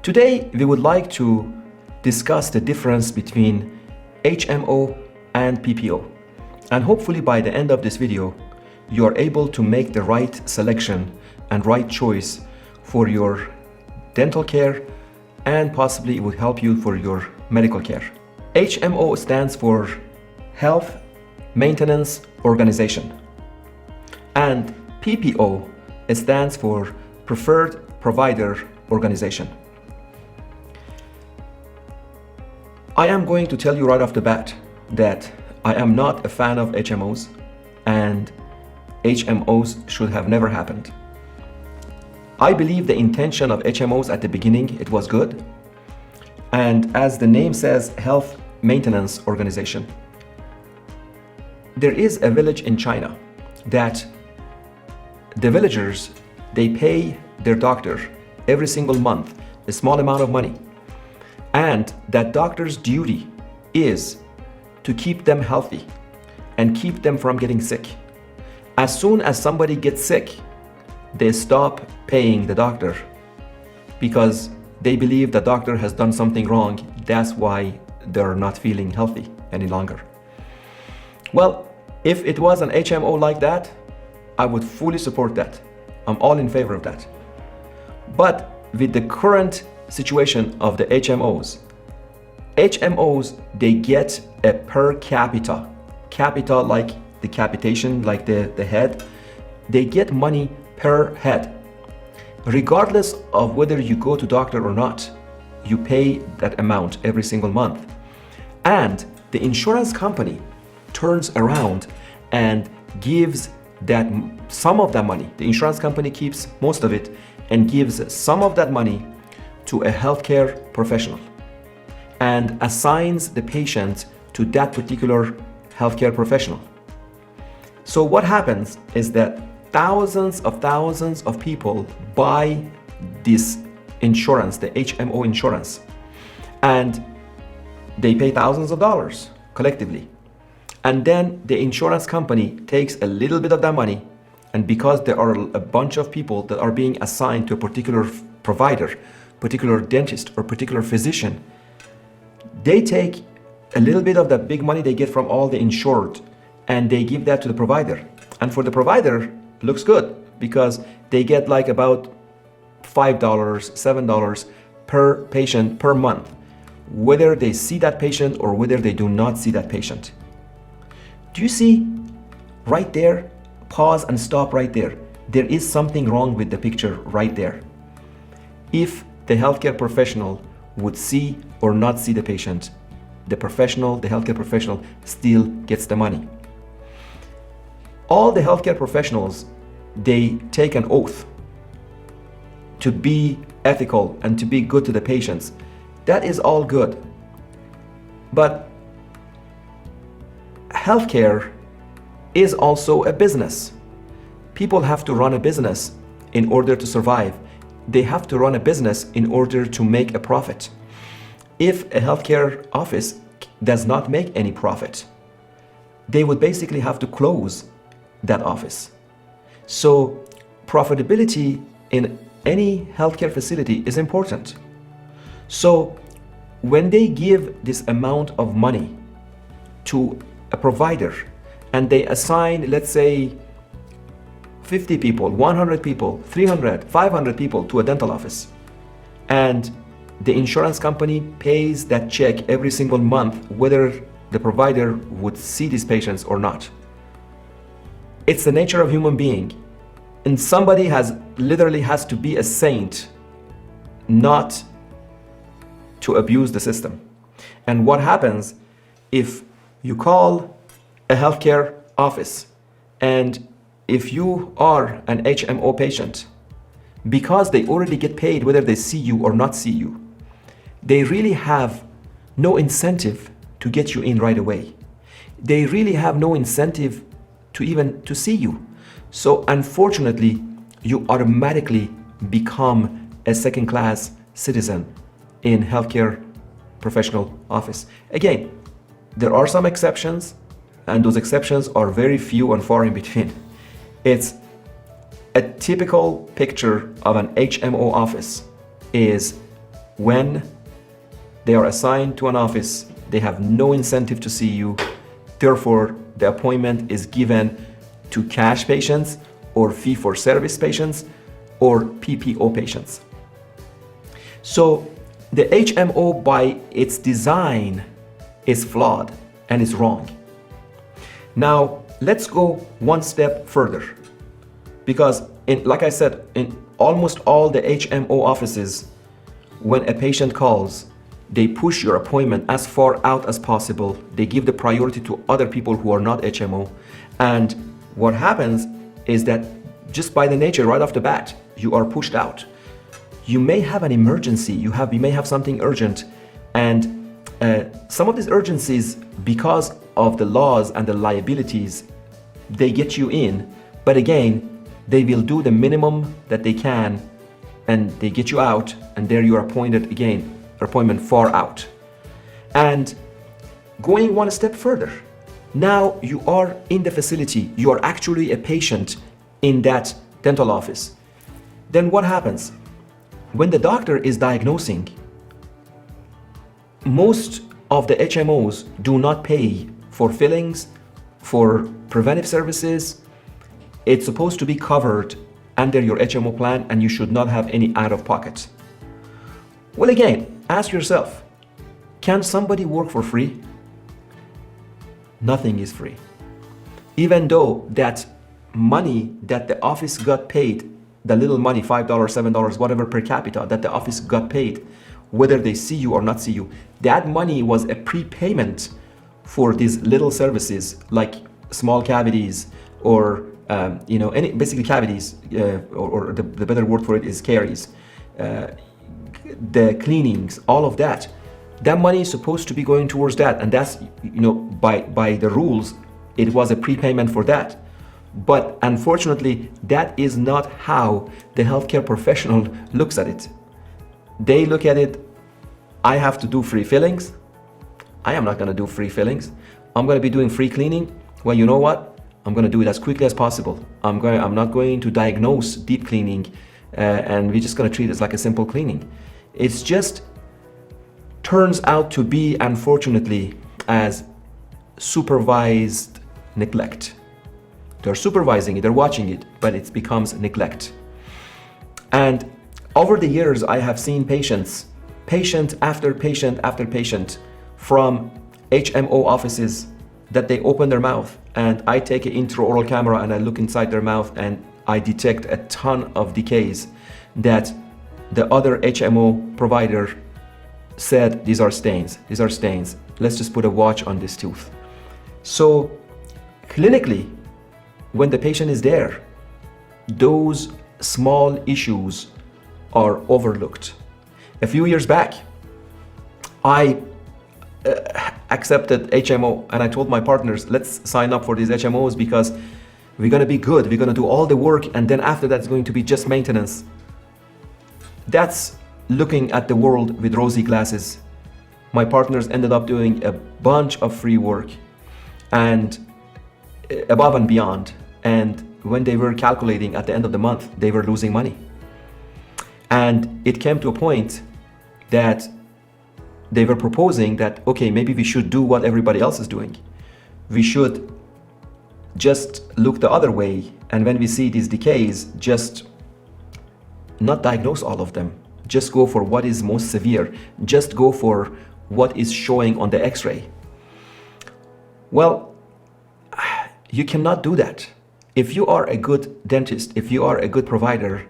Today, we would like to discuss the difference between HMO and PPO. And hopefully by the end of this video, you are able to make the right selection and right choice for your dental care, and possibly it would help you for your medical care. HMO stands for Health Maintenance Organization, and PPO stands for Preferred Provider Organization. I am going to tell you right off the bat that I am not a fan of HMOs, and HMOs should have never happened. I believe the intention of HMOs at the beginning, it was good. And as the name says, Health Maintenance Organization. There is a village in China that the villagers, they pay their doctor every single month a small amount of money. And that doctor's duty is to keep them healthy and keep them from getting sick. As soon as somebody gets sick, they stop paying the doctor because they believe the doctor has done something wrong. That's why they're not feeling healthy any longer. Well, if it was an HMO like that, I would fully support that. I'm all in favor of that. But with the current situation of the HMOs, they get a per capita like decapitation, like the head. They get money per head. Regardless of whether you go to doctor or not, you pay that amount every single month. And the insurance company turns around and gives that some of that money. The insurance company keeps most of it and gives some of that money to a healthcare professional and assigns the patient to that particular healthcare professional. So what happens is that thousands of people buy this insurance, the HMO insurance, and they pay thousands of dollars collectively. And then the insurance company takes a little bit of that money, and because there are a bunch of people that are being assigned to a particular provider, particular dentist or particular physician, they take a little bit of that big money they get from all the insured and they give that to the provider. And for the provider, it looks good because they get like about $5, $7 per patient per month, whether they see that patient or whether they do not see that patient. Do you see right there? Pause and stop right there. There is something wrong with the picture right there. If the healthcare professional would see or not see the patient, the healthcare professional still gets the money. All the healthcare professionals, they take an oath to be ethical and to be good to the patients. That is all good. But healthcare is also a business. People have to run a business in order to survive. They have to run a business in order to make a profit. If a healthcare office does not make any profit, they would basically have to close that office. So profitability in any healthcare facility is important. So when they give this amount of money to a provider and they assign, let's say, 50 people, 100 people, 300, 500 people to a dental office, and the insurance company pays that check every single month, whether the provider would see these patients or not. It's the nature of human being. And somebody literally has to be a saint not to abuse the system. And what happens if you call a healthcare office and if you are an HMO patient, because they already get paid whether they see you or not see you, they really have no incentive to get you in right away. They really have no incentive to see you. So unfortunately, you automatically become a second-class citizen in healthcare professional office. Again, there are some exceptions, and those exceptions are very few and far in between. It's a typical picture of an HMO office is When they are assigned to an office, they have no incentive to see you. Therefore, the appointment is given to cash patients or fee-for-service patients or PPO patients. So the HMO by its design is flawed and is wrong. Now, let's go one step further. Because like I said, in almost all the HMO offices, when a patient calls, they push your appointment as far out as possible. They give the priority to other people who are not HMO. And what happens is that just by the nature, right off the bat, you are pushed out. You may have an emergency, you may have something urgent, and some of these urgencies, because of the laws and the liabilities, they get you in, but again, they will do the minimum that they can, and they get you out, and there you are appointed again, appointment far out. And going one step further, now you are in the facility, you are actually a patient in that dental office. Then what happens? When the doctor is diagnosing, most of the HMOs do not pay for fillings, for preventive services. It's supposed to be covered under your HMO plan, and you should not have any out of pocket. Well, again, ask yourself, can somebody work for free? Nothing is free. Even though that money that the office got paid, the little money, $5, $7, whatever per capita that the office got paid, whether they see you or not see you, that money was a prepayment for these little services like small cavities or any basically cavities, or the better word for it is caries, the cleanings, all of that. That money is supposed to be going towards that, and that's by the rules, it was a prepayment for that. But unfortunately, that is not how the healthcare professional looks at it. They look at it, I have to do free fillings. I am not going to do free fillings. I'm going to be doing free cleaning. Well, you know what? I'm going to do it as quickly as possible. I'm not going to diagnose deep cleaning, and we're just going to treat it as like a simple cleaning. It's just turns out to be, unfortunately, as supervised neglect. They're supervising it, they're watching it, but it becomes neglect. And over the years, I have seen patient after patient after patient from HMO offices that they open their mouth, and I take an intraoral camera and I look inside their mouth and I detect a ton of decays that the other HMO provider said, these are stains, let's just put a watch on this tooth. So clinically, when the patient is there, those small issues are overlooked. A few years back, I accepted HMO and I told my partners, let's sign up for these HMOs because we're gonna be good, we're gonna do all the work, and then after that it's going to be just maintenance. That's looking at the world with rosy glasses. My partners ended up doing a bunch of free work and above and beyond. And when they were calculating at the end of the month, they were losing money. And it came to a point that they were proposing that, okay, maybe we should do what everybody else is doing. We should just look the other way. And when we see these decays, just not diagnose all of them. Just go for what is most severe. Just go for what is showing on the X-ray. Well, you cannot do that. If you are a good dentist, if you are a good provider,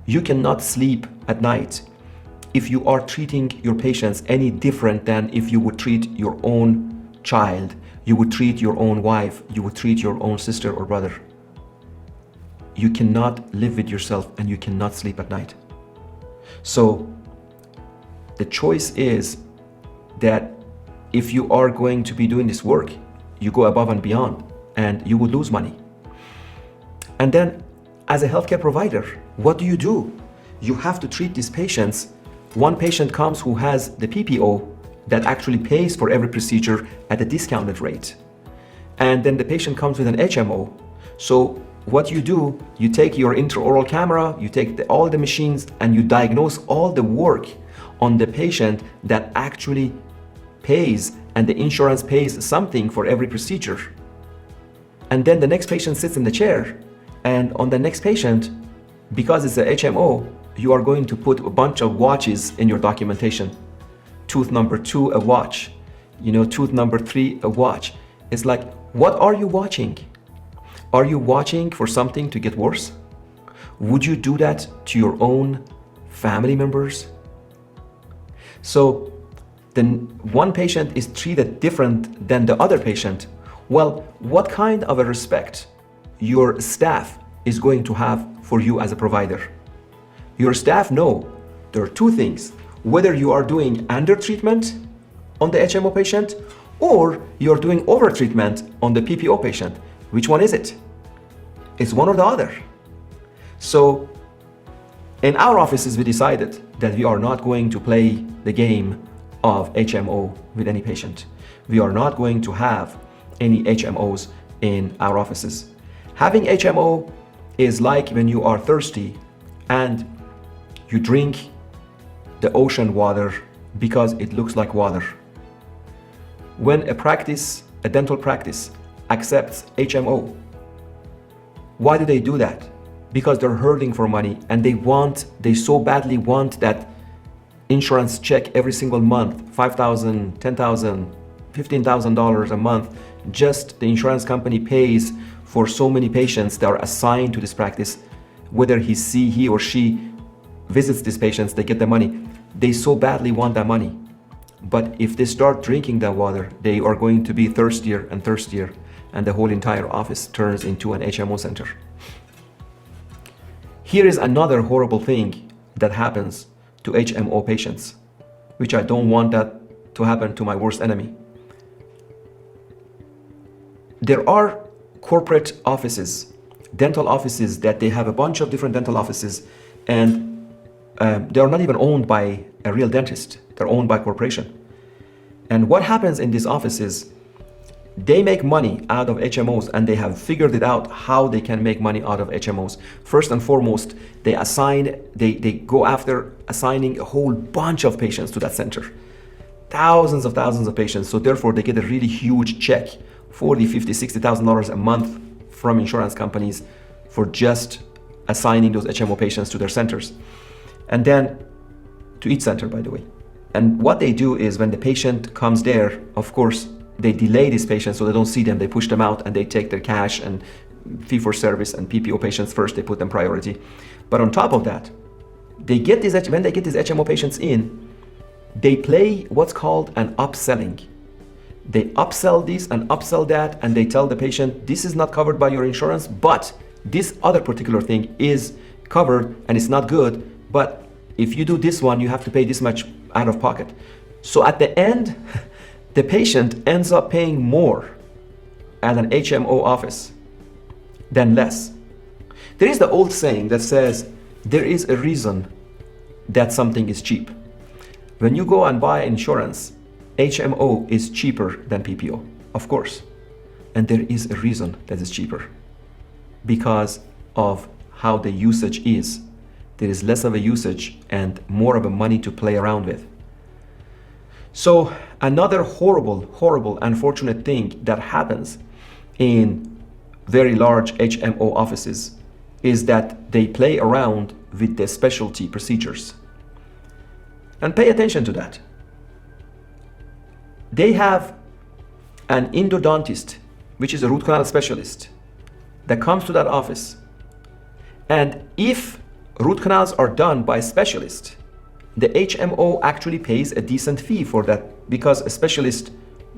you cannot sleep at night if you are treating your patients any different than if you would treat your own child, you would treat your own wife, you would treat your own sister or brother. You cannot live with yourself and you cannot sleep at night. So the choice is that if you are going to be doing this work, you go above and beyond and you will lose money. And then as a healthcare provider, what do? You have to treat these patients. One patient comes who has the PPO that actually pays for every procedure at a discounted rate. And then the patient comes with an HMO. So what you do, you take your intraoral camera, you take all the machines and you diagnose all the work, on the patient that actually pays, and the insurance pays something for every procedure. And then the next patient sits in the chair, and on the next patient, because it's a HMO, you are going to put a bunch of watches in your documentation. Tooth number 2, a watch. Tooth number 3, a watch. It's like, what are you watching? Are you watching for something to get worse? Would you do that to your own family members? So then one patient is treated different than the other patient. Well, what kind of a respect your staff is going to have for you as a provider? Your staff know there are two things: whether you are doing under treatment on the HMO patient or you're doing over treatment on the PPO patient. Which one is it? It's one or the other. So in our offices, we decided that we are not going to play the game of HMO with any patient. We are not going to have any HMOs in our offices. Having HMO is like when you are thirsty and you drink the ocean water because it looks like water. When a dental practice accepts HMO, why do they do that? Because they're hurting for money, and they so badly want that insurance check every single month, $5,000, $10,000, $15,000 a month. Just the insurance company pays for so many patients that are assigned to this practice. Whether he or she visits these patients, they get the money. They so badly want that money. But if they start drinking that water, they are going to be thirstier and thirstier, and the whole entire office turns into an HMO center. Here is another horrible thing that happens to HMO patients, which I don't want that to happen to my worst enemy. There are corporate offices, dental offices, that they have a bunch of different dental offices, and they are not even owned by a real dentist. They're owned by corporation. And what happens in these offices, they make money out of HMOs, and they have figured it out how they can make money out of HMOs. First and foremost, they go after assigning a whole bunch of patients to that center. Thousands of patients. So therefore they get a really huge check, $40,000, $50,000, $60,000 a month from insurance companies for just assigning those HMO patients to their centers. And then to each center, by the way. And what they do is when the patient comes there, of course, they delay these patients so they don't see them. They push them out and they take their cash and fee for service and PPO patients first. They put them priority. But on top of that, when they get these HMO patients in, they play what's called an upselling. They upsell this and upsell that, and they tell the patient, this is not covered by your insurance, but this other particular thing is covered and it's not good. But if you do this one, you have to pay this much out of pocket. So at the end, the patient ends up paying more at an HMO office than less. There is the old saying that says, there is a reason that something is cheap. When you go and buy insurance, HMO is cheaper than PPO, of course. And there is a reason that it's cheaper. Because of how the usage is. There is less of a usage and more of a money to play around with. So another horrible, unfortunate thing that happens in very large HMO offices is that they play around with the specialty procedures. And pay attention to that. They have an endodontist, which is a root canal specialist, that comes to that office. And if root canals are done by a specialist, the HMO actually pays a decent fee for that, because a specialist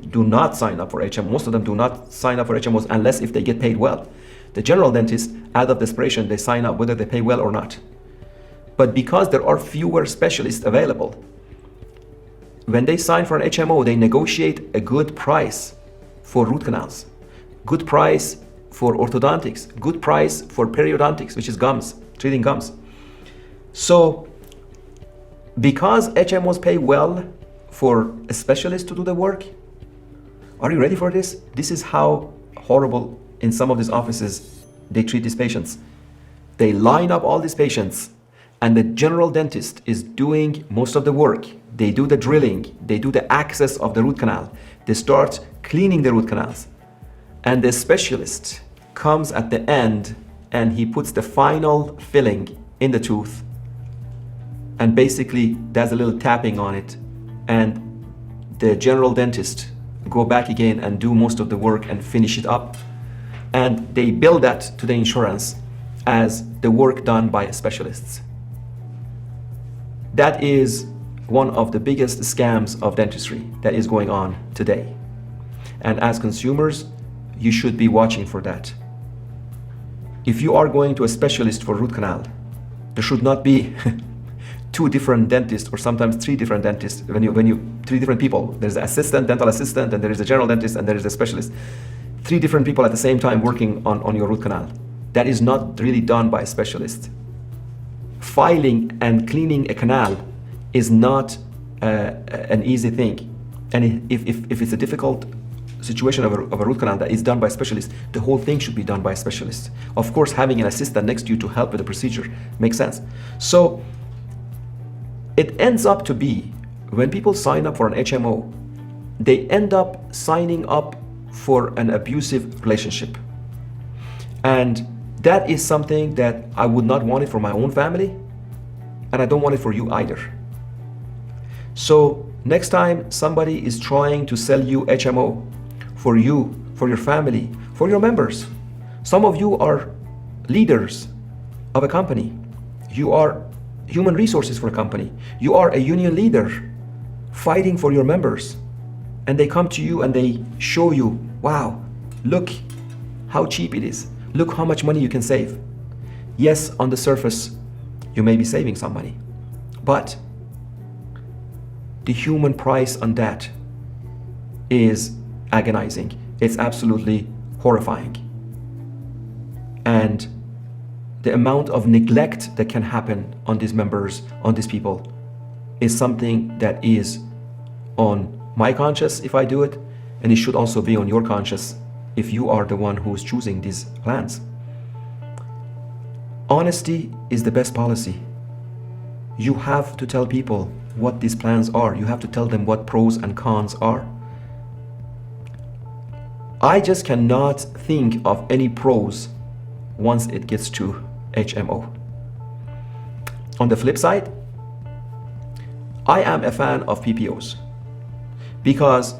do not sign up for HMO. Most of them do not sign up for HMOs unless if they get paid well. The general dentist, out of desperation, they sign up whether they pay well or not. But because there are fewer specialists available, when they sign for an HMO, they negotiate a good price for root canals, good price for orthodontics, good price for periodontics, which is gums, treating gums. So because HMOs pay well for a specialist to do the work, are you ready for this? This is how horrible in some of these offices they treat these patients. They line up all these patients and the general dentist is doing most of the work. They do the drilling, they do the access of the root canal, they start cleaning the root canals, and the specialist comes at the end and he puts the final filling in the tooth and basically does a little tapping on it, and the general dentist go back again and do most of the work and finish it up, and they bill that to the insurance as the work done by specialists. That is one of the biggest scams of dentistry that is going on today. And as consumers, you should be watching for that. If you are going to a specialist for root canal, there should not be two different dentists or sometimes three different dentists. Three different people. There's an assistant, dental assistant, and there is a general dentist, and there is a specialist. Three different people at the same time working on your root canal. That is not really done by a specialist. Filing and cleaning a canal is not an easy thing. And if it's a difficult situation of a root canal that is done by a specialist, the whole thing should be done by a specialist. Of course, having an assistant next to you to help with the procedure makes sense. So it ends up to be, when people sign up for an HMO, they end up signing up for an abusive relationship. And that is something that I would not want it for my own family, and I don't want it for you either. So next time somebody is trying to sell you HMO for you, for your family, for your members, some of you are leaders of a company, you are human resources for a company, you are a union leader fighting for your members, and they come to you and they show you, wow, look how cheap it is, look how much money you can save. Yes, on the surface you may be saving some money, but the human price on that is agonizing. It's absolutely horrifying. And the amount of neglect that can happen on these members, on these people, is something that is on my conscience if I do it, and it should also be on your conscience if you are the one who's choosing these plans. Honesty is the best policy. You have to tell people what these plans are. You have to tell them what pros and cons are. I just cannot think of any pros once it gets to HMO. On the flip side, I am a fan of PPOs because,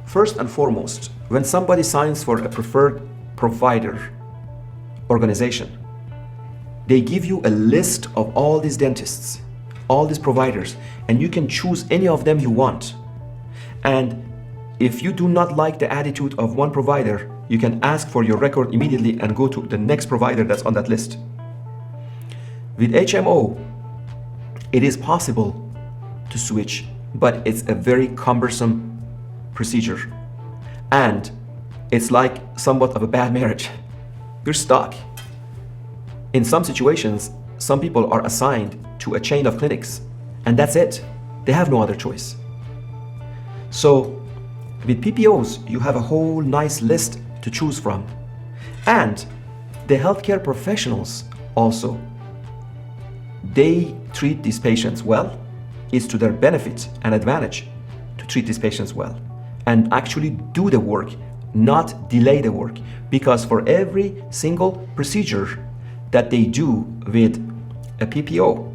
first and foremost, when somebody signs for a preferred provider organization, they give you a list of all these dentists, all these providers, and you can choose any of them you want. And if you do not like the attitude of one provider, you can ask for your record immediately and go to the next provider that's on that list. With HMO, it is possible to switch, but it's a very cumbersome procedure. And it's like somewhat of a bad marriage. You're stuck. In some situations, some people are assigned to a chain of clinics, and that's it. They have no other choice. So with PPOs, you have a whole nice list to choose from. And the healthcare professionals also, they treat these patients well. It's to their benefit and advantage to treat these patients well and actually do the work, not delay the work. Because for every single procedure that they do with a PPO,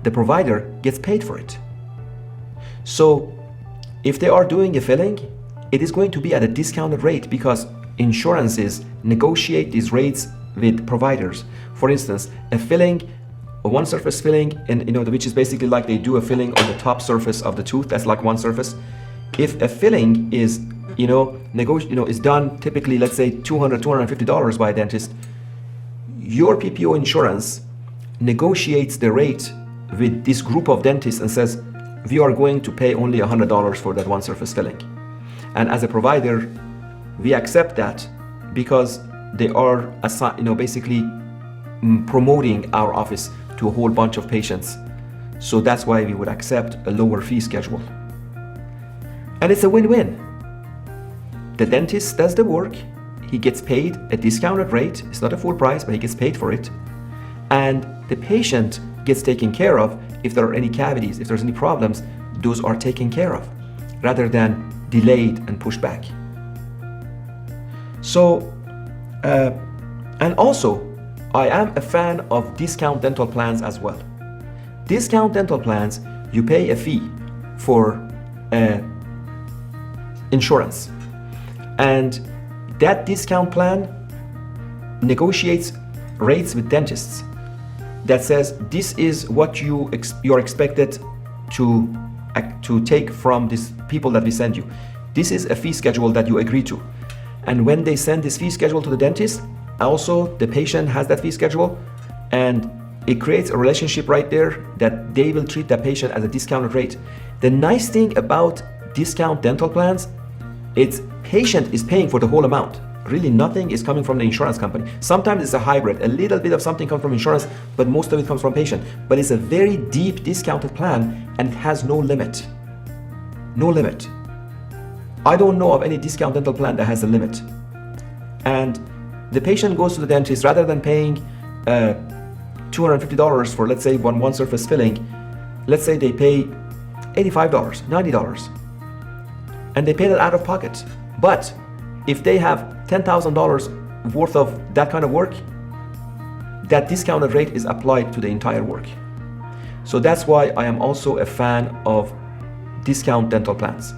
the provider gets paid for it. So if they are doing a filling, it is going to be at a discounted rate because insurances negotiate these rates with providers. For instance, a filling, a one surface filling, which is basically like they do a filling on the top surface of the tooth. That's like one surface. If a filling is, is done typically, let's say $200, $250 by a dentist, your PPO insurance negotiates the rate with this group of dentists and says, we are going to pay only $100 for that one surface filling. And as a provider, we accept that because they are basically promoting our office to a whole bunch of patients. So that's why we would accept a lower fee schedule. And it's a win-win. The dentist does the work, he gets paid a discounted rate. It's not a full price, but he gets paid for it. And the patient gets taken care of. If there are any cavities, if there's any problems, those are taken care of rather than delayed and pushed back. So, and also, I am a fan of discount dental plans as well. Discount dental plans, you pay a fee for insurance, and that discount plan negotiates rates with dentists that says this is what you're expected to take from these people that we send you. This is a fee schedule that you agree to. And when they send this fee schedule to the dentist, also the patient has that fee schedule, and it creates a relationship right there that they will treat that patient at a discounted rate. The nice thing about discount dental plans, it's patient is paying for the whole amount. Really nothing is coming from the insurance company. Sometimes it's a hybrid, a little bit of something comes from insurance, but most of it comes from patient. But it's a very deep discounted plan, and it has no limit. No limit. I don't know of any discount dental plan that has a limit. And the patient goes to the dentist, rather than paying $250 for, let's say, one surface filling, let's say they pay $85, $90, and they pay that out of pocket. But if they have $10,000 worth of that kind of work, that discounted rate is applied to the entire work. So that's why I am also a fan of discount dental plans.